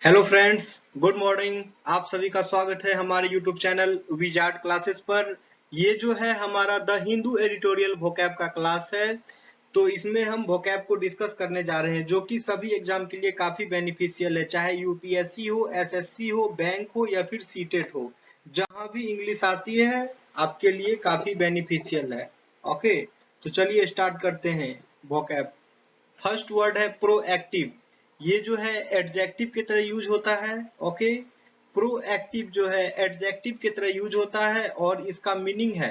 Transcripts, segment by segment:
Hello friends, good morning. आप सभी का स्वागत है हमारे यूट्यूब चैनल विजार्ड क्लासेस पर। ये जो है हमारा द हिंदू एडिटोरियल वोकैब का क्लास है। तो इसमें हम वोकैब को डिस्कस करने जा रहे हैं, जो कि सभी एग्जाम के लिए काफी बेनिफिशियल है, चाहे यूपीएससी हो, एसएससी हो, बैंक हो या फिर सीटेट हो। जहां भी इंग्लिश आती है आपके लिए काफी बेनिफिशियल है। ओके, तो चलिए स्टार्ट करते हैं वोकैब। फर्स्ट वर्ड है प्रोएक्टिव। ये जो है एडजेक्टिव की तरह यूज होता है। ओके, प्रोएक्टिव जो है एडजेक्टिव की तरह यूज होता है और इसका मीनिंग है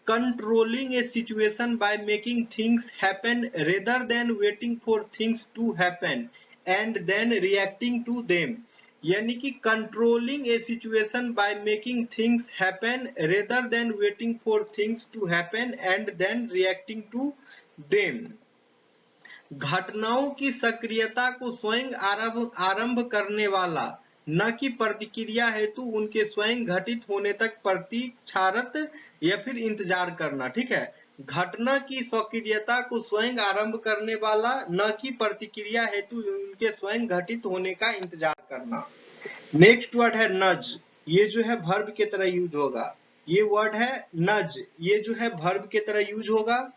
controlling a situation by making things happen rather than waiting for things to happen and then reacting to them. यानी कि controlling a situation by making things happen rather than waiting for things to happen and then reacting to them. घटनाओं की सक्रियता को स्वयं आरंभ करने वाला, न कि प्रतिक्रिया हेतु उनके स्वयं घटित होने तक प्रतीक्षारत या फिर इंतजार करना। ठीक है, घटना की सक्रियता को स्वयं आरंभ करने वाला, न कि प्रतिक्रिया हेतु उनके स्वयं घटित होने का इंतजार करना। नेक्स्ट वर्ड है नज। ये जो है वर्ब की तरह यूज होगा। ये वर्ड है नज, ये जो है वर्ब की तरह यूज होगा।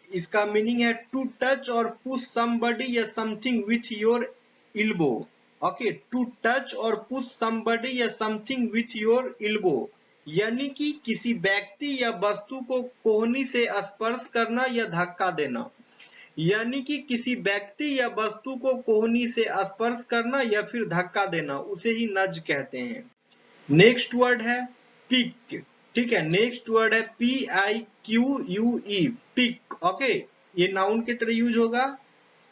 इसका मीनिंग है टू टच और पुश समबडी या something with your elbow. Okay, to touch और पुश समबडी या समथिंग विथ योर इल्बो, यानी कि किसी व्यक्ति या वस्तु को कोहनी से स्पर्श करना या धक्का देना। यानी कि किसी व्यक्ति या वस्तु को कोहनी से स्पर्श करना या फिर धक्का देना, उसे ही नज कहते हैं। नेक्स्ट वर्ड है पिक। ठीक है, नेक्स्ट वर्ड है PIQUE, पिक। ओके, ये नाउन की तरह यूज होगा।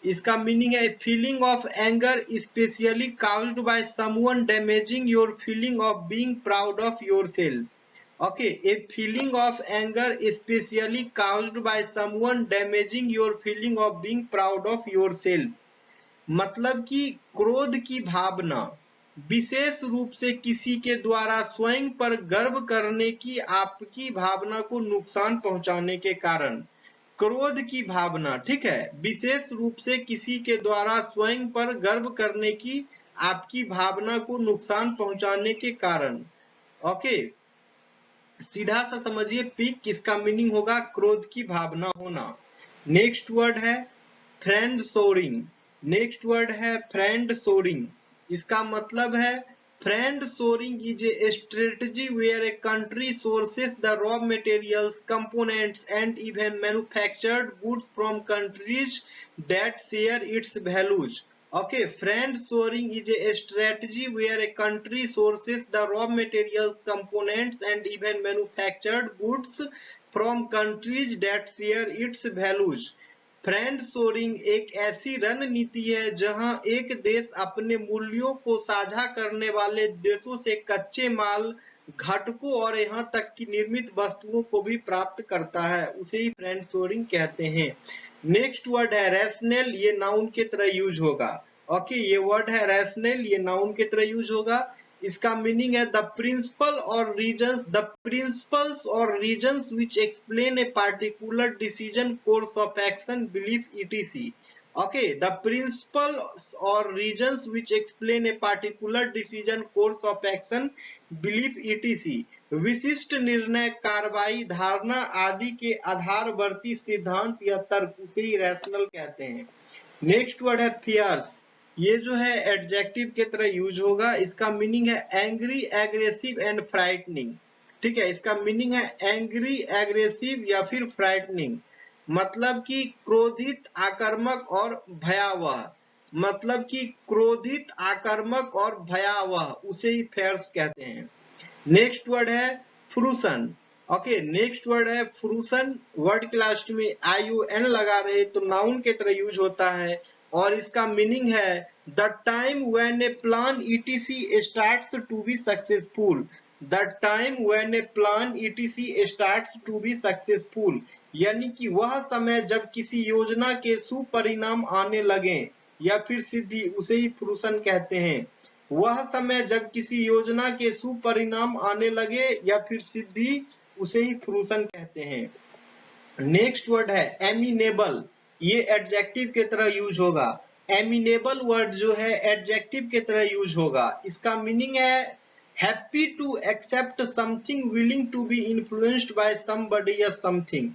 इसका मीनिंग है feeling of anger specially caused by someone damaging your feeling of being proud of yourself. Okay, a feeling of anger specially caused by someone damaging your feeling of being proud of yourself. मतलब कि क्रोध की भावना विशेष रूप से किसी के द्वारा स्वयं पर गर्व करने की आपकी भावना को नुकसान पहुंचाने के कारण। क्रोध की भावना, ठीक है, विशेष रूप से किसी के द्वारा स्वयं पर गर्व करने की आपकी भावना को नुकसान पहुंचाने के कारण। ओके, सीधा सा समझिए पिक, किसका मीनिंग होगा क्रोध की भावना होना। नेक्स्ट वर्ड है फ्रेंड सोरिंग। नेक्स्ट वर्ड है फ्रेंड सोरिंग। इसका मतलब है friend shoring is a strategy where a country sources the raw materials, components and even manufactured goods from countries that share its values. Okay, friend shoring is a strategy where a country sources the raw materials, components, and even manufactured goods from countries that share its values. Friend shoring एक ऐसी रणनीति है जहां एक देश अपने मूल्यों को साझा करने वाले देशों से कच्चे माल, घटकों और यहां तक कि निर्मित वस्तुओं को भी प्राप्त करता है, उसे ही फ्रेंड शोरिंग कहते हैं। नेक्स्ट वर्ड है रैशनल। ये नाउन की तरह यूज होगा। ओके, ये वर्ड है रैशनल, ये नाउन की तरह यूज होगा। इसका मीनिंग है द प्रिंसिपल्स और reasons which explain a particular decision, course of action, belief E T C. Okay, the principles और reasons which explain a particular decision, course of action, belief E T C. विशिष्ट निर्णय, कार्रवाई, धारणा आदि के आधारवर्ती सिद्धांत या तर्क, उसे ही रैशनल कहते हैं। नेक्स्ट वर्ड है फियर्स। ये जो है एडजेक्टिव की तरह यूज होगा। इसका मीनिंग है एंग्री, एग्रेसिव एंड फ्राइटनिंग। ठीक है, इसका मीनिंग है एंग्री, एग्रेसिव या फिर फ्राइटनिंग। मतलब कि क्रोधित, आक्रामक और भयावह। मतलब कि क्रोधित, आक्रामक और भयावह, उसे ही फेयर्स कहते हैं। नेक्स्ट वर्ड है फ्रूसन। ओके, नेक्स्ट वर्ड है फ्रूसन। वर्ड के लास्ट में ION लगा रहे तो नाउन के तरह यूज होता है और इसका मीनिंग है the time when a plan ETC starts to be successful. The time when a plan ETC starts to be successful, यानी कि वह समय जब किसी योजना के सुपरिणाम आने लगे या फिर सिद्धि, उसे ही फ्रूसन कहते हैं। वह समय जब किसी योजना के सुपरिणाम आने लगे या फिर सिद्धि, उसे ही फ्रूसन कहते हैं। नेक्स्ट वर्ड है एमिनेबल। ये एडजेक्टिव की तरह यूज होगा। एमिनेबल वर्ड जो है एडजेक्टिव के तरह यूज होगा। इसका मीनिंग है happy to accept something, willing to be influenced by somebody या समथिंग।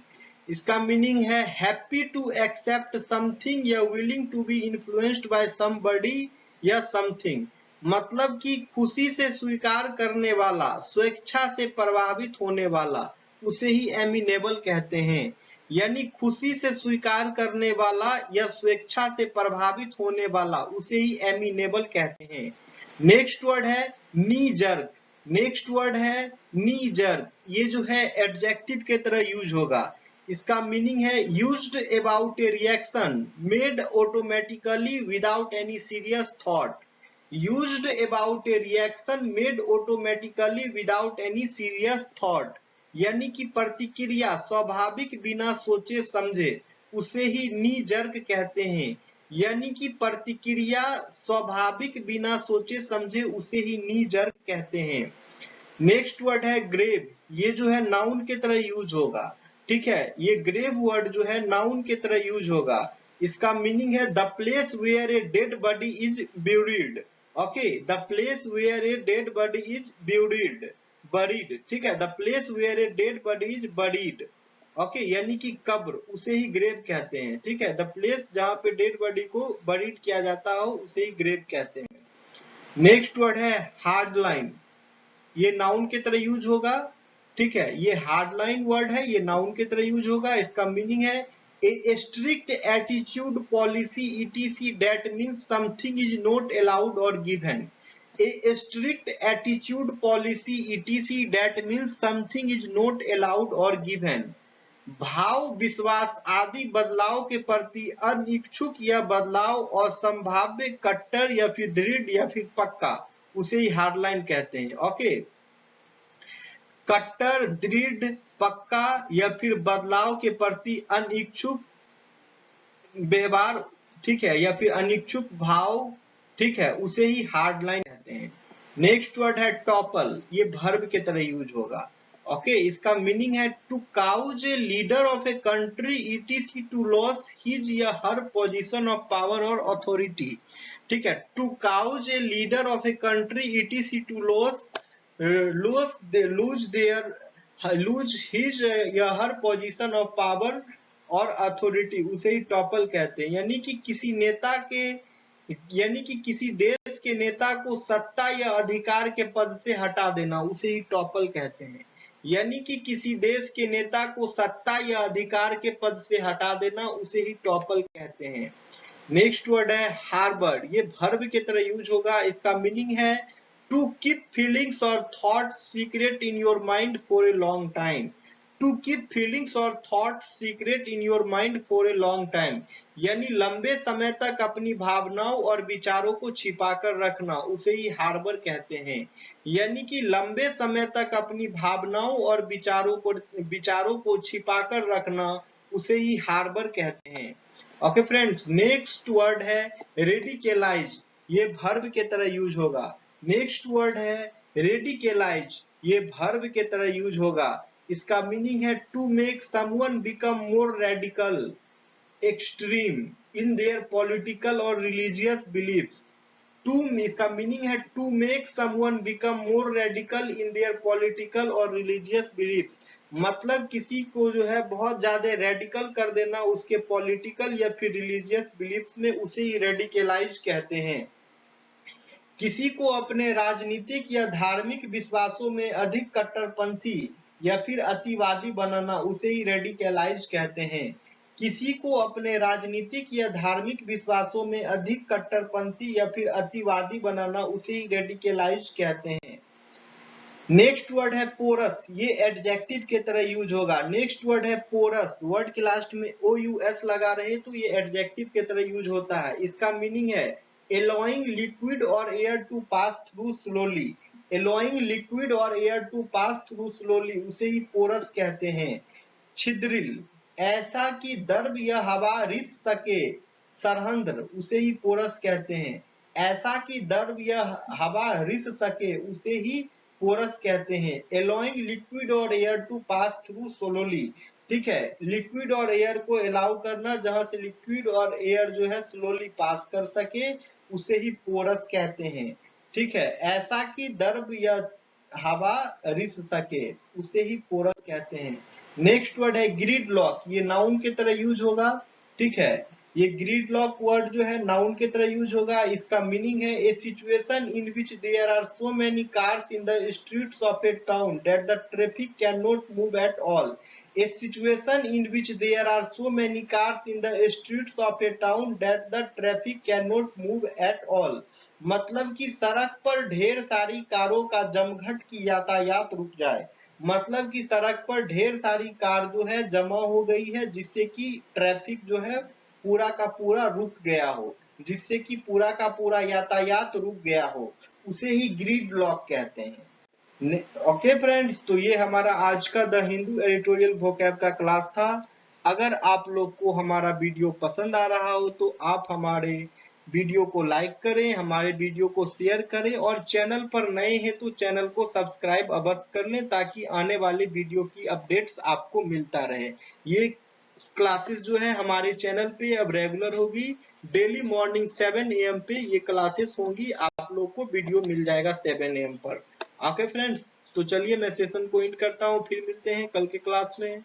इसका मीनिंग है हैप्पी टू एक्सेप्ट समथिंग या willing to be influenced by somebody या समथिंग। मतलब कि खुशी से स्वीकार करने वाला, स्वेच्छा से प्रभावित होने वाला, उसे ही एमिनेबल कहते हैं। यानी खुशी से स्वीकार करने वाला या स्वेच्छा से प्रभावित होने वाला, उसे ही एमिनेबल कहते हैं। नेक्स्ट वर्ड है नी जर्क। नेक्स्ट वर्ड है नी जर्क। ये जो है एडजेक्टिव के तरह यूज होगा। इसका मीनिंग है used about A reaction made automatically without any serious thought. Used about A reaction made automatically without any serious thought. यानी कि प्रतिक्रिया स्वाभाविक बिना सोचे समझे, उसे ही नी जर्क कहते हैं। यानी कि प्रतिक्रिया स्वाभाविक बिना सोचे समझे, उसे ही नी जर्क कहते हैं। नेक्स्ट वर्ड है ग्रेव। ये जो है नाउन के तरह यूज होगा। ठीक है, ये ग्रेव वर्ड जो है नाउन के तरह यूज होगा। इसका मीनिंग है the place where a dead body is buried. Okay, the place where a dead body is buried, buried. ठीक है, the place where a dead body is buried. Okay, यानी कि कब्र, उसे ही ग्रेव कहते हैं। ठीक है, द प्लेस जहां पे डेड बॉडी को बरीड किया जाता हो, उसे ही ग्रेव कहते हैं। नेक्स्ट वर्ड है हार्ड लाइन। ये नाउन के तरह यूज होगा। ठीक है, ये हार्ड लाइन वर्ड है, ये नाउन के तरह यूज होगा। इसका मीनिंग है ए strict attitude policy etc that means something is not allowed और given. A strict attitude policy etc that means something is not allowed or given। भाव, विश्वास आदि बदलाव के प्रति अनिच्छुक या बदलाव और संभाव्य, कट्टर या फिर दृढ़ या फिर पक्का, उसे ही हार्डलाइन कहते हैं। ओके, कट्टर, दृढ़, पक्का या फिर बदलाव के प्रति अनिच्छुक व्यवहार, ठीक है, या फिर अनिच्छुक भाव, ठीक है, उसे ही हार्डलाइन कहते हैं। नेक्स्ट वर्ड है टॉपल। ये वर्ब के तरह यूज होगा। ओके, इसका मीनिंग है to cause a leader of a country ETC to lose his या हर पोजीशन ऑफ पावर और अथॉरिटी। ठीक है, to cause a leader of a country ETC to lose his या हर पोजीशन ऑफ पावर और authority, उसे ही topple कहते हैं। यानी कि किसी देश के नेता को सत्ता या अधिकार के पद से हटा देना, उसे ही टॉपल कहते हैं। यानी कि किसी देश के नेता को सत्ता या अधिकार के पद से हटा देना, उसे ही टॉपल कहते हैं। नेक्स्ट वर्ड है हार्बर। ये वर्ब के तरह यूज होगा। इसका मीनिंग है टू कीप फीलिंग्स और thoughts secret in your mind for a long time. To keep feelings और thoughts secret in your mind for a long time. यानी लंबे समय तक अपनी भावनाओं और विचारों को छिपाकर रखना, उसे ही हार्बर कहते हैं। यानी कि लंबे समय तक अपनी भावनाओं और विचारों को छिपाकर रखना, उसे ही हार्बर कहते हैं। ओके फ्रेंड्स, नेक्स्ट वर्ड है रेडिकलाइज। ये वर्ब के तरह यूज होगा। नेक्स्ट वर्ड है रेडिकलाइज। ये वर्ब के तरह यूज होगा। इसका मीनिंग है to make someone become more radical, extreme in their political और रिलीजियस बिलीफ्स। इसका मीनिंग है to make someone become more radical in their political और रिलीजियस बिलीफ्स। मतलब किसी को जो है बहुत ज्यादा रेडिकल कर देना उसके पॉलिटिकल या फिर रिलीजियस बिलीफ्स में, उसे ही रेडिकलाइज कहते हैं। किसी को अपने राजनीतिक या धार्मिक विश्वासों में अधिक कट्टरपंथी या फिर अतिवादी बनाना, उसे ही रेडिकलाइज कहते हैं। किसी को अपने राजनीतिक या धार्मिक विश्वासों में अधिक कट्टरपंथी या फिर अतिवादी बनाना, उसे ही रेडिकलाइज कहते हैं। नेक्स्ट वर्ड है पोरस। ये एडजेक्टिव के तरह यूज होगा। नेक्स्ट वर्ड है पोरस। वर्ड के लास्ट में OUS लगा रहे तो ये एडजेक्टिव के तरह यूज होता है। इसका मीनिंग है allowing liquid or air to pass through slowly। allowing liquid or air to pass through slowly, उसे ही पोरस कहते हैं। छिद्रिल, ऐसा कि दर्भ या हवा रिस सके, सरहंद्र, उसे ही पोरस कहते हैं। ऐसा कि दर्भ या हवा रिस सके, उसे ही पोरस कहते हैं। allowing liquid or air to pass through slowly, ठीक है। लिक्विड और एयर को अलाउ करना, जहां से लिक्विड और एयर जो है स्लोली पास कर सके, उसे ही पोरस कहते हैं। ठीक है, ऐसा कि द्रव या हवा रिस सके, उसे ही पोरस कहते हैं। नेक्स्ट वर्ड है ग्रिड लॉक, ये नाउन की तरह यूज होगा। ठीक है, ये ग्रिड लॉक वर्ड जो है नाउन की तरह यूज होगा। इसका मीनिंग है a situation in which there are so many cars in the streets of a town that the traffic can not move at all. A situation in which there are so many cars in the streets of a town that the traffic cannot move at all। मतलब कि सड़क पर ढेर सारी कारों का जमघट की यातायात रुक जाए। मतलब कि सड़क पर ढेर सारी कार जो है जमा हो गई है, जिससे कि ट्रैफिक जो है पूरा का पूरा रुक गया हो, जिससे कि पूरा का पूरा यातायात रुक गया हो, उसे ही ग्रिड लॉक कहते हैं। ओके फ्रेंड्स, तो ये हमारा आज का द हिंदू एडिटोरियल वोकैब का क्लास था। अगर आप लोग को हमारा वीडियो पसंद आ रहा हो तो आप हमारे वीडियो को लाइक करें, हमारे वीडियो को शेयर करें, और चैनल पर नए हैं तो चैनल को सब्सक्राइब अवश्य कर लें, ताकि आने वाले वीडियो की अपडेट्स आपको मिलता रहे। ये क्लासेस जो है हमारे चैनल पे अब रेगुलर होगी। डेली मॉर्निंग 7 AM पे ये क्लासेस होंगी। आप लोग को वीडियो मिल जाएगा 7 AM पर। ओके फ्रेंड्स, तो चलिए मैं सेशन को एंड करता हूँ, फिर मिलते हैं कल के क्लास में।